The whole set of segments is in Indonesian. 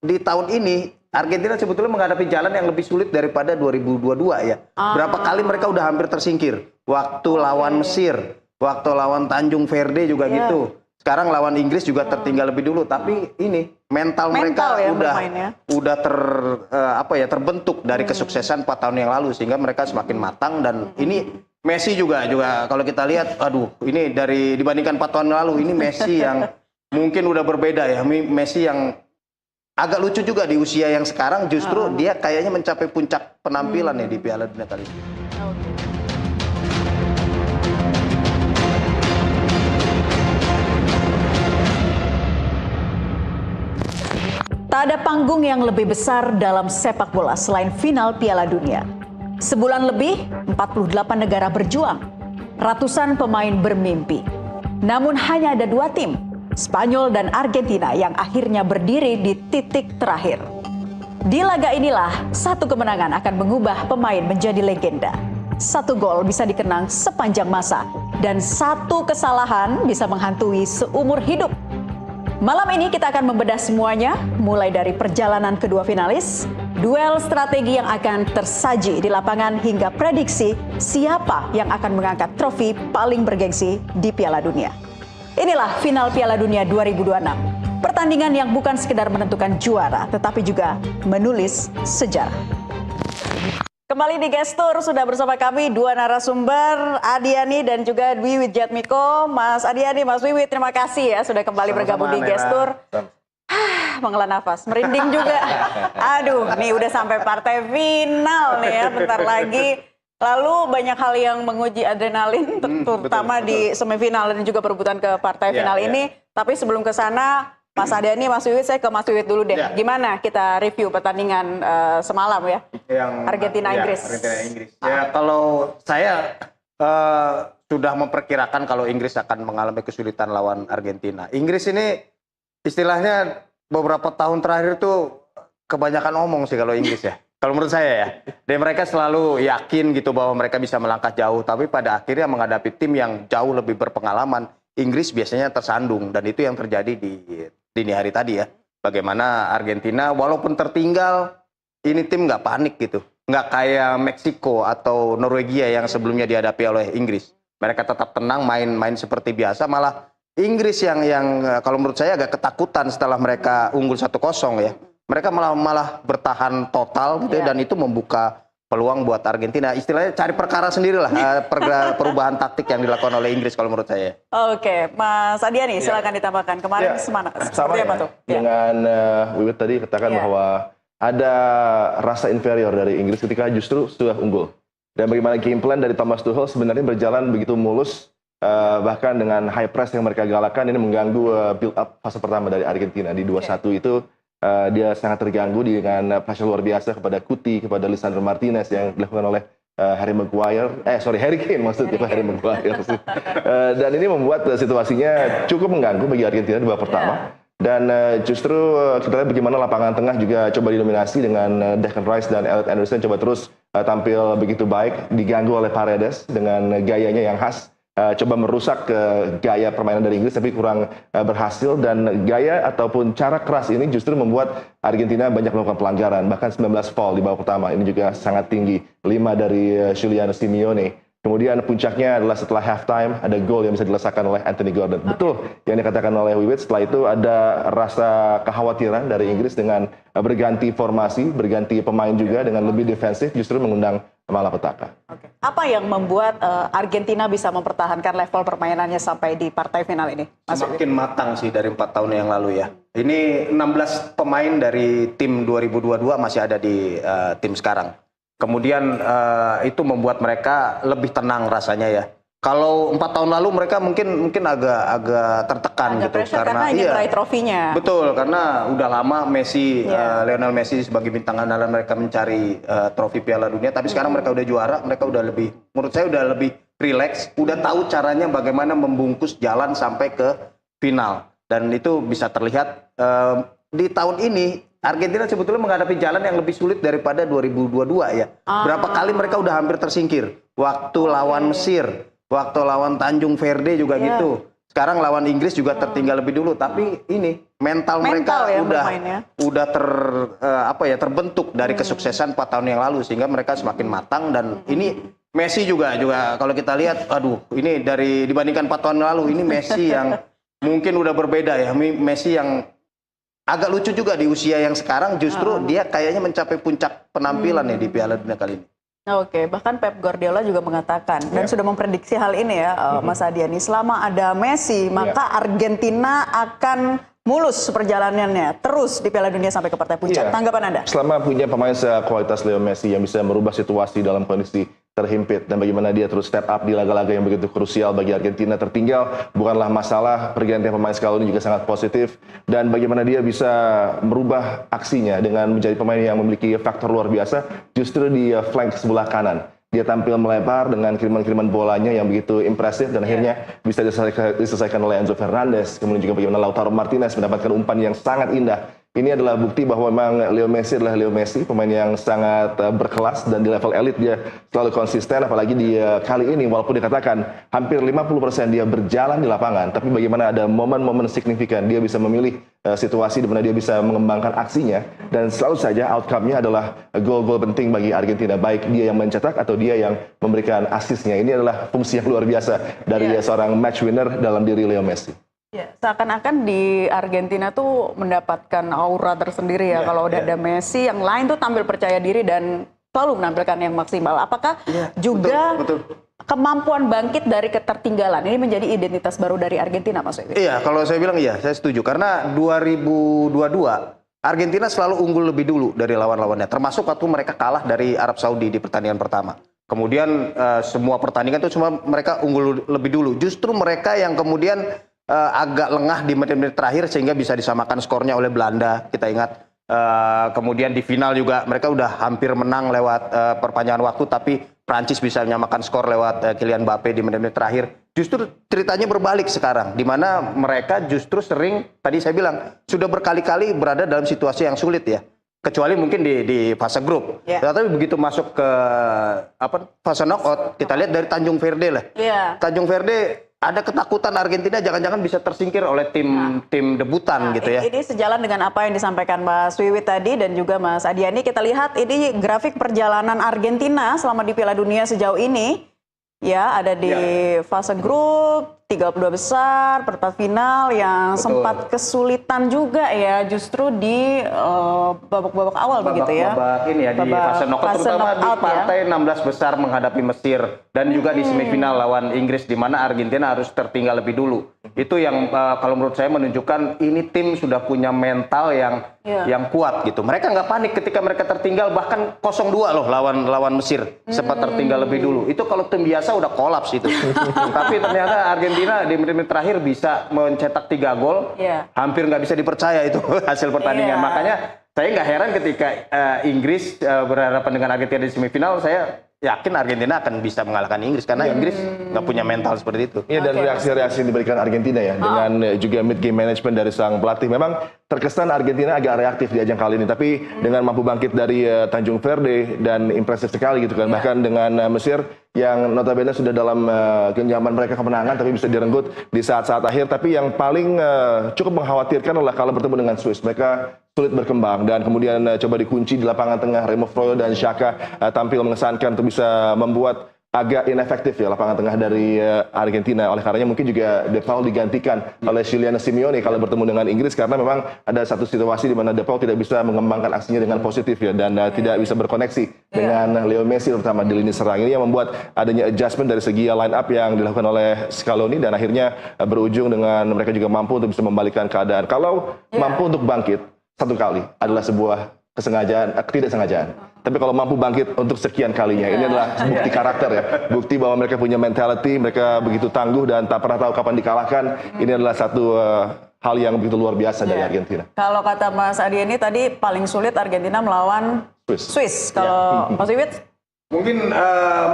di tahun ini Argentina sebetulnya menghadapi jalan yang lebih sulit daripada 2022 ya. Berapa kali mereka udah hampir tersingkir. Waktu lawan Mesir, waktu lawan Tanjung Verde juga gitu. Sekarang lawan Inggris juga tertinggal lebih dulu. Tapi ini mental mereka ya, udah terbentuk dari kesuksesan 4 tahun yang lalu sehingga mereka semakin matang. Dan ini Messi juga kalau kita lihat, aduh ini dibandingkan 4 tahun lalu ini Messi yang mungkin udah berbeda ya. Messi yang agak lucu juga di usia yang sekarang justru dia kayaknya mencapai puncak penampilan ya di Piala Dunia kali ini. Tak ada panggung yang lebih besar dalam sepak bola selain final Piala Dunia. Sebulan lebih, 48 negara berjuang. Ratusan pemain bermimpi. Namun hanya ada 2 tim, Spanyol dan Argentina yang akhirnya berdiri di titik terakhir. Di laga inilah satu kemenangan akan mengubah pemain menjadi legenda. 1 gol bisa dikenang sepanjang masa dan 1 kesalahan bisa menghantui seumur hidup. Malam ini kita akan membedah semuanya, mulai dari perjalanan kedua finalis, duel strategi yang akan tersaji di lapangan hingga prediksi siapa yang akan mengangkat trofi paling bergengsi di Piala Dunia. Inilah final Piala Dunia 2026. Pertandingan yang bukan sekedar menentukan juara, tetapi juga menulis sejarah. Kembali di Gestur, sudah bersama kami 2 narasumber, Adiani dan juga Wiwit Jatmiko. Mas Adiani, Mas Wiwit, terima kasih ya sudah kembali bergabung di Gestur. Menghela nafas, merinding juga. Aduh, nih udah sampai partai final nih ya, bentar lagi. Lalu banyak hal yang menguji adrenalin, terutama di semifinal dan juga perebutan ke partai final ini. Tapi sebelum ke sana, Mas Adiani, Mas Wiwit, saya ke Mas Wiwit dulu deh. Gimana kita review pertandingan semalam ya? Yang Argentina-Inggris. Argentina-Inggris. Ya, kalau saya sudah memperkirakan kalau Inggris akan mengalami kesulitan lawan Argentina. Inggris ini istilahnya beberapa tahun terakhir tuh kebanyakan omong sih kalau Inggris ya. Kalau menurut saya ya, dan mereka selalu yakin gitu bahwa mereka bisa melangkah jauh, tapi pada akhirnya menghadapi tim yang jauh lebih berpengalaman, Inggris biasanya tersandung, dan itu yang terjadi di dini hari tadi ya. Bagaimana Argentina walaupun tertinggal, ini tim nggak panik gitu, nggak kayak Meksiko atau Norwegia yang sebelumnya dihadapi oleh Inggris. Mereka tetap tenang, main seperti biasa, malah Inggris yang kalau menurut saya agak ketakutan setelah mereka unggul 1-0 ya. Mereka malah bertahan total gitu ya, dan itu membuka peluang buat Argentina. Istilahnya cari perkara sendiri lah perubahan taktik yang dilakukan oleh Inggris kalau menurut saya. Oke, Mas Adiani silakan ditambahkan. Kemarin sama ya, apa tuh? Dengan Wiwit tadi katakan bahwa ada rasa inferior dari Inggris ketika justru sudah unggul. Dan bagaimana game plan dari Thomas Tuchel sebenarnya berjalan begitu mulus, bahkan dengan high press yang mereka galakan ini mengganggu build up fase pertama dari Argentina. Di 2-1 itu dia sangat terganggu dengan pressure luar biasa kepada Kuti, kepada Lisandro Martinez yang dilakukan oleh Harry Kane maksudnya, Harry Maguire. Dan ini membuat situasinya cukup mengganggu bagi Argentina di babak pertama. Dan justru kita lihat bagaimana lapangan tengah juga coba didominasi dengan Declan Rice dan Elliot Anderson coba terus tampil begitu baik, diganggu oleh Paredes dengan gayanya yang khas. Coba merusak gaya permainan dari Inggris tapi kurang berhasil, dan gaya ataupun cara keras ini justru membuat Argentina banyak melakukan pelanggaran, bahkan 19 foul di babak pertama. Ini juga sangat tinggi, 5 dari Giuliano Simeone. Kemudian puncaknya adalah setelah halftime ada gol yang bisa dilesakan oleh Anthony Gordon. Betul yang dikatakan oleh Wiwit, setelah itu ada rasa kekhawatiran dari Inggris dengan berganti formasi, berganti pemain juga dengan lebih defensif, justru mengundang malapetaka. Apa yang membuat Argentina bisa mempertahankan level permainannya sampai di partai final ini? Semakin matang sih dari 4 tahun yang lalu ya. Ini 16 pemain dari tim 2022 masih ada di tim sekarang. Kemudian itu membuat mereka lebih tenang rasanya ya. Kalau 4 tahun lalu mereka mungkin agak tertekan gitu karena ingin meraih trofinya. Betul, karena udah lama Lionel Messi sebagai bintang andalan mereka mencari trofi Piala Dunia, tapi sekarang mereka udah juara, mereka udah lebih, menurut saya udah lebih rileks, udah tahu caranya bagaimana membungkus jalan sampai ke final. Dan itu bisa terlihat di tahun ini Argentina sebetulnya menghadapi jalan yang lebih sulit daripada 2022 ya. Berapa kali mereka udah hampir tersingkir. Waktu lawan Mesir, waktu lawan Tanjung Verde juga gitu. sekarang lawan Inggris juga tertinggal lebih dulu, tapi ini mental mereka ya bermainnya. udah terbentuk dari kesuksesan 4 tahun yang lalu sehingga mereka semakin matang. Dan ini Messi juga kalau kita lihat, aduh, ini dibandingkan 4 tahun lalu, ini Messi yang mungkin udah berbeda ya. Messi yang agak lucu juga di usia yang sekarang, justru dia kayaknya mencapai puncak penampilan ya di Piala Dunia kali ini. Oke, bahkan Pep Guardiola juga mengatakan dan sudah memprediksi hal ini ya, Mas Adiani. Selama ada Messi, maka Argentina akan mulus perjalanannya terus di Piala Dunia sampai ke partai puncak. Tanggapan Anda? Selama punya pemain sekualitas Leo Messi yang bisa merubah situasi dalam kondisi terhimpit dan bagaimana dia terus step up di laga-laga yang begitu krusial bagi Argentina, tertinggal bukanlah masalah. Pergantian pemain Scaloni juga sangat positif, dan bagaimana dia bisa merubah aksinya dengan menjadi pemain yang memiliki faktor luar biasa justru di flank sebelah kanan. Dia tampil melebar dengan kiriman-kiriman bolanya yang begitu impresif dan akhirnya bisa diselesaikan oleh Enzo Fernandez. Kemudian juga bagaimana Lautaro Martinez mendapatkan umpan yang sangat indah. Ini adalah bukti bahwa memang Leo Messi adalah Leo Messi, pemain yang sangat berkelas dan di level elit dia selalu konsisten, apalagi di kali ini walaupun dikatakan hampir 50% dia berjalan di lapangan, tapi bagaimana ada momen-momen signifikan dia bisa memilih situasi di mana dia bisa mengembangkan aksinya, dan selalu saja outcome-nya adalah gol-gol penting bagi Argentina, baik dia yang mencetak atau dia yang memberikan asisnya. Ini adalah fungsi yang luar biasa dari seorang match winner dalam diri Leo Messi. Ya, seakan-akan di Argentina tuh mendapatkan aura tersendiri ya, kalau udah ada Messi, yang lain tuh tampil percaya diri dan selalu menampilkan yang maksimal. Apakah juga betul. Kemampuan bangkit dari ketertinggalan ini menjadi identitas baru dari Argentina, Mas Wiwit? Iya, kalau saya bilang iya, saya setuju. Karena 2022 Argentina selalu unggul lebih dulu dari lawan-lawannya, termasuk waktu mereka kalah dari Arab Saudi di pertandingan pertama. Kemudian semua pertandingan itu semua mereka unggul lebih dulu. Justru mereka yang kemudian agak lengah di menit-menit terakhir sehingga bisa disamakan skornya oleh Belanda, kita ingat. Kemudian di final juga mereka udah hampir menang lewat perpanjangan waktu, tapi Prancis bisa menyamakan skor lewat Kylian Mbappe di menit-menit terakhir. Justru ceritanya berbalik sekarang, di mana mereka justru sering, tadi saya bilang, sudah berkali-kali berada dalam situasi yang sulit ya. Kecuali mungkin di fase grup. Tapi begitu masuk ke fase knockout, kita lihat dari Tanjung Verde lah. Tanjung Verde ada ketakutan Argentina jangan-jangan bisa tersingkir oleh tim debutan gitu ya. Ini sejalan dengan apa yang disampaikan Mas Wiwit tadi dan juga Mas Adiani. Kita lihat ini grafik perjalanan Argentina selama di Piala Dunia sejauh ini. Ya, ada di fase grup 32 besar, perempat final yang sempat kesulitan juga ya, justru di babak-babak awal begitu ya. Babak ini ya, di fase knockout terutama di partai 16 besar menghadapi Mesir dan juga di semifinal lawan Inggris, di mana Argentina harus tertinggal lebih dulu. Itu yang kalau menurut saya menunjukkan ini tim sudah punya mental yang kuat gitu. Mereka nggak panik ketika mereka tertinggal, bahkan 0-2 loh lawan Mesir, sempat tertinggal lebih dulu. Itu kalau tim biasa udah kolaps itu. Tapi ternyata Argentina di menit-menit terakhir bisa mencetak 3 gol, hampir nggak bisa dipercaya itu hasil pertandingan. Makanya saya nggak heran ketika Inggris berhadapan dengan Argentina di semifinal, saya yakin Argentina akan bisa mengalahkan Inggris karena Inggris nggak punya mental seperti itu. Iya, dan reaksi-reaksi yang diberikan Argentina ya dengan juga mid game management dari sang pelatih, memang terkesan Argentina agak reaktif di ajang kali ini, tapi dengan mampu bangkit dari Tanjung Verde dan impresif sekali gitu kan. Bahkan dengan Mesir yang notabene sudah dalam genggaman mereka kemenangan tapi bisa direnggut di saat-saat akhir. Tapi yang paling cukup mengkhawatirkan adalah kalau bertemu dengan Swiss, mereka sulit berkembang dan kemudian coba dikunci di lapangan tengah. Remo Freuler dan Xhaka tampil mengesankan untuk bisa membuat agak inefektif ya lapangan tengah dari Argentina. Oleh karenanya mungkin juga De Paul digantikan oleh Giuliano Simeone kalau bertemu dengan Inggris, karena memang ada satu situasi di mana De Paul tidak bisa mengembangkan aksinya dengan positif ya, dan tidak bisa berkoneksi dengan Leo Messi terutama di lini serang. Ini yang membuat adanya adjustment dari segi line up yang dilakukan oleh Scaloni, dan akhirnya berujung dengan mereka juga mampu untuk bisa membalikkan keadaan. Kalau mampu untuk bangkit satu kali adalah sebuah kesengajaan, ketidaksengajaan. Tapi kalau mampu bangkit untuk sekian kalinya, ini adalah bukti karakter ya. Bukti bahwa mereka punya mentality, mereka begitu tangguh dan tak pernah tahu kapan dikalahkan. Ini adalah satu hal yang begitu luar biasa dari Argentina. Kalau kata Mas Adiani tadi, paling sulit Argentina melawan Swiss. Kalau Mas Wiwit? Mungkin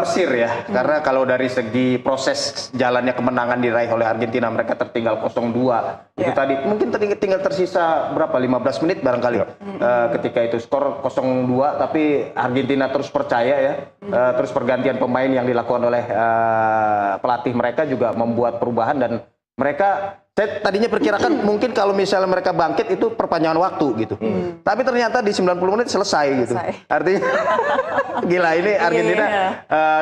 Mesir ya, karena kalau dari segi proses jalannya kemenangan diraih oleh Argentina, mereka tertinggal 0-2. Itu tadi mungkin tinggal tersisa berapa, 15 menit barangkali ketika itu skor 0-2, tapi Argentina terus percaya ya, terus pergantian pemain yang dilakukan oleh pelatih mereka juga membuat perubahan dan Mereka, saya tadinya perkirakan mungkin kalau misalnya mereka bangkit itu perpanjangan waktu gitu. Tapi ternyata di 90 menit selesai gitu. Artinya gila ini Argentina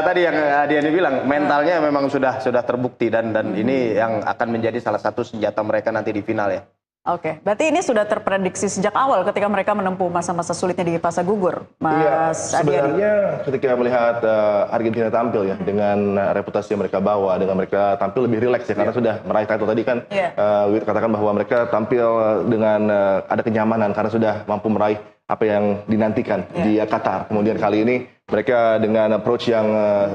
tadi yang Diani bilang mentalnya memang sudah terbukti dan ini yang akan menjadi salah satu senjata mereka nanti di final ya. Oke, berarti ini sudah terprediksi sejak awal ketika mereka menempuh masa-masa sulitnya di fase gugur, Mas Adiadi. Sebenarnya ketika melihat Argentina tampil ya dengan reputasi yang mereka bawa, dengan mereka tampil lebih rileks ya karena sudah meraih title tadi kan, Wiwit katakan bahwa mereka tampil dengan ada kenyamanan karena sudah mampu meraih apa yang dinantikan di Qatar. Kemudian kali ini mereka dengan approach yang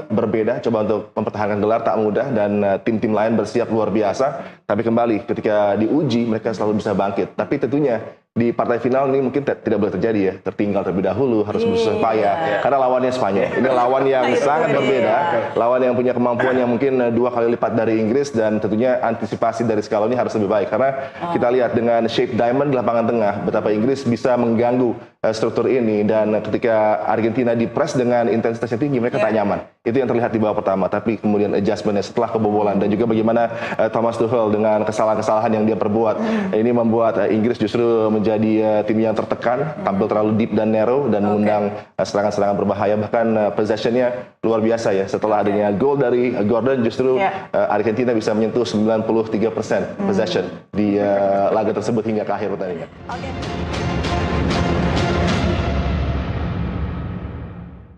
berbeda, coba untuk mempertahankan gelar tak mudah dan tim-tim lain bersiap luar biasa. Tapi kembali ketika diuji mereka selalu bisa bangkit. Tapi tentunya di partai final ini mungkin tidak boleh terjadi ya, tertinggal terlebih dahulu, harus bersusah payah karena lawannya Spanyol. Ini lawan yang sangat berbeda, lawan yang punya kemampuan yang mungkin 2 kali lipat dari Inggris dan tentunya antisipasi dari Scaloni harus lebih baik karena kita lihat dengan shape diamond di lapangan tengah betapa Inggris bisa mengganggu struktur ini dan ketika Argentina di-press dengan intensitas yang tinggi mereka tak nyaman. Itu yang terlihat di babak pertama, tapi kemudian adjustmentnya setelah kebobolan dan juga bagaimana Thomas Tuchel dengan kesalahan-kesalahan yang dia perbuat ini membuat Inggris justru menjadi tim yang tertekan, tampil terlalu deep dan narrow dan mengundang serangan-serangan berbahaya, bahkan possession-nya luar biasa ya. Setelah adanya gol dari Gordon justru Argentina bisa menyentuh 93% possession di laga tersebut hingga ke akhir pertandingan.